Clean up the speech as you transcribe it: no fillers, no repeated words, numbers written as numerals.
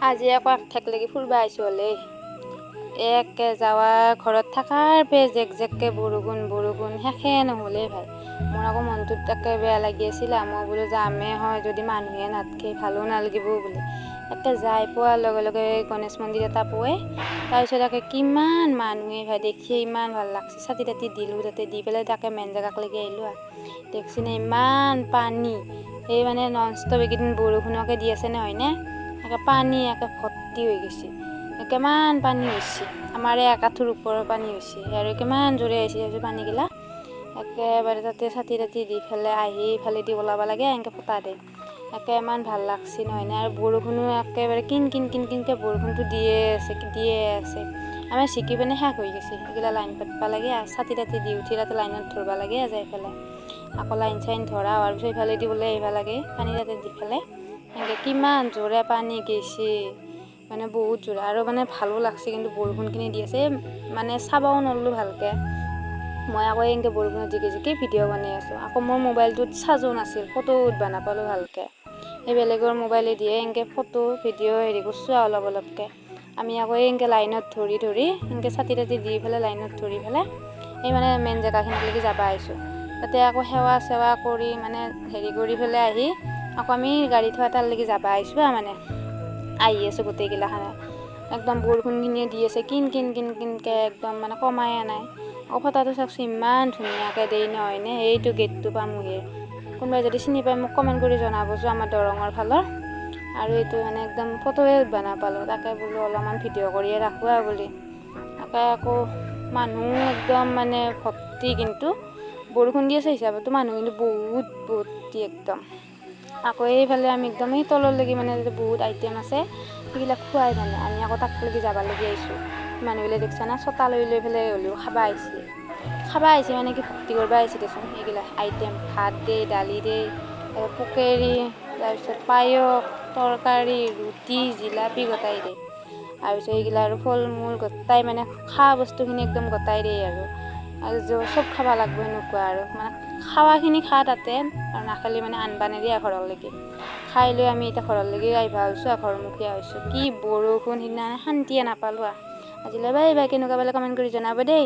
আজি আকৌ ঠেক লাগি ফুৰিব আহিছোঁ হ'লে একে যাৱা ঘৰত থাকাৰ পে জেককে বৰষুণ শেষে নহ'লে ভাই মোৰ আকৌ মনটোত একে বেয়া লাগি আছিল মই বোলো যামে হয় যদি মানুহে নাথকে ভালো নালাগিব বুলি একে যাই পোৱাৰ লগে লগে গণেশ মন্দিৰ এটা পোৱে তাৰপিছত একে কিমান মানুহে ভাই দেখিয়ে ইমান ভাল লাগছে ছাতি তাতি দিলোঁ তাতে দি পেলাই তাকে মেইন জেগাক লাগি আহিলোঁ দেখছিনে ইমান পানী এই মানে নন ষ্টপ এইকেইদিন বৰষুণকে দি আছে নহয়নে একে পানী একে ভৰ্তি হৈ গৈছে কিমান পানী হৈছে আমাৰ এই আঁঠুৰ ওপৰৰ পানী হৈছে আৰু কিমান জোৰে আহিছে পানীগিলা একেবাৰে তাতে ছাতি তাতি দি পেলাই আহি ইফালেদি ওলাব লাগে এনেকৈ ফটা দে একে ইমান ভাল লাগছে নহয়নে আৰু বৰষুণো একেবাৰে কিনকৈ বৰষুণটো দিয়ে আছে আমাৰ চিকি পিনে শেষ হৈ গৈছে এইগিলা লাইন পাতিব লাগে ছাতি তাতি দি উঠি তাতে লাইনত ধৰিব লাগে যাই পেলাই আকৌ লাইন চাইন ধৰা হোৱাৰ পিছত ইফালেদি ওলাই আহিব লাগে পানী তাতে দি পেলাই এনেকৈ কিমান জোৰে পানী গৈছে মানে বহুত জোৰে আৰু মানে ভালো লাগছে কিন্তু বৰষুণখিনি দি আছে মানে চাবও নোৱাৰিলোঁ ভালকৈ মই আকৌ এনেকৈ বৰষুণত জিকি ভিডিঅ' বনাই আছোঁ আকৌ মোৰ মোবাইলটোত চাৰ্জো নাছিল ফটো উঠবা নাপালোঁ ভালকৈ এই বেলেগৰ মোবাইলে দিয়ে এনেকৈ ফটো ভিডিঅ' হেৰি কৰিছোঁ অলপকৈ আমি আকৌ এনেকৈ লাইনত ধৰি এনেকৈ ছাতি তাতি দি পেলাই লাইনত ধৰি পেলাই এই মানে মেইন জেগাখিনিলৈকে যাব আহিছোঁ তাতে আকৌ সেৱা চেৱা কৰি মানে হেৰি কৰি পেলাই আহি আকৌ আমি গাড়ী থোৱা তালৈকে যাব আহিছোঁ মানে আহি আছোঁ গোটেইগিলাখানে একদম বৰষুণখিনিয়ে দি আছে কিনকৈ একদম মানে কমাই নাই আকৌ ফটাটো চাওকচোন ইমান ধুনীয়াকৈ দেই নহয়নে এইটো গেটটো পামহিৰ কোনোবাই যদি চিনি পায় মোক কমেণ্ট কৰি জনাবচোন আমাৰ দৰঙৰ ফালৰ আৰু এইটো মানে একদম ফটোৱে উঠবা নাপালোঁ তাকে বোলো অলপমান ভিডিঅ' কৰিয়ে ৰাখোঁ বুলি তাকে আকৌ মানুহ একদম মানে ভৰ্তি কিন্তু বৰষুণ দি আছে হিচাপতো মানুহ কিন্তু বহুত ভৰ্তি একদম আকৌ এইফালে আমি একদম এই তললৈকে মানে বহুত আইটেম আছে সেইবিলাক খুৱাই মানে আমি আকৌ তাকলৈকে যাব লাগি আহিছোঁ মানুহবিলাক দেখিছা না ছটা লৈ পেলাই হ'লেও খাব আহিছে মানে কি ভৰ্তি কৰিব আহিছে দেচোন এইগিলা আইটেম ভাত দে দালি দে পকৰী তাৰপিছত পায়স তৰকাৰী ৰুটি জিলাপি গোটাই দিয়ে তাৰপিছত এইগিলা আৰু ফল মূল গোটাই মানে খোৱা বস্তুখিনি একদম গোটাই দিয়ে আৰু চব খাব লাগিব সেনেকুৱা আৰু মানে খাৱাখিনি খা তাতে আৰু নাখালে মানে আনবা নিদিয়ে ঘৰলৈকে খাই লৈ আমি এতিয়া ঘৰলৈকে আহিব হৈছোঁ ঘৰমুখীয়া হৈছোঁ কি বৰষুণ সিদিনা শান্তিয়ে নাপালোঁ আজিলৈ বাই কেনেকুৱা পালে কমেণ্ট কৰি জনাব দেই।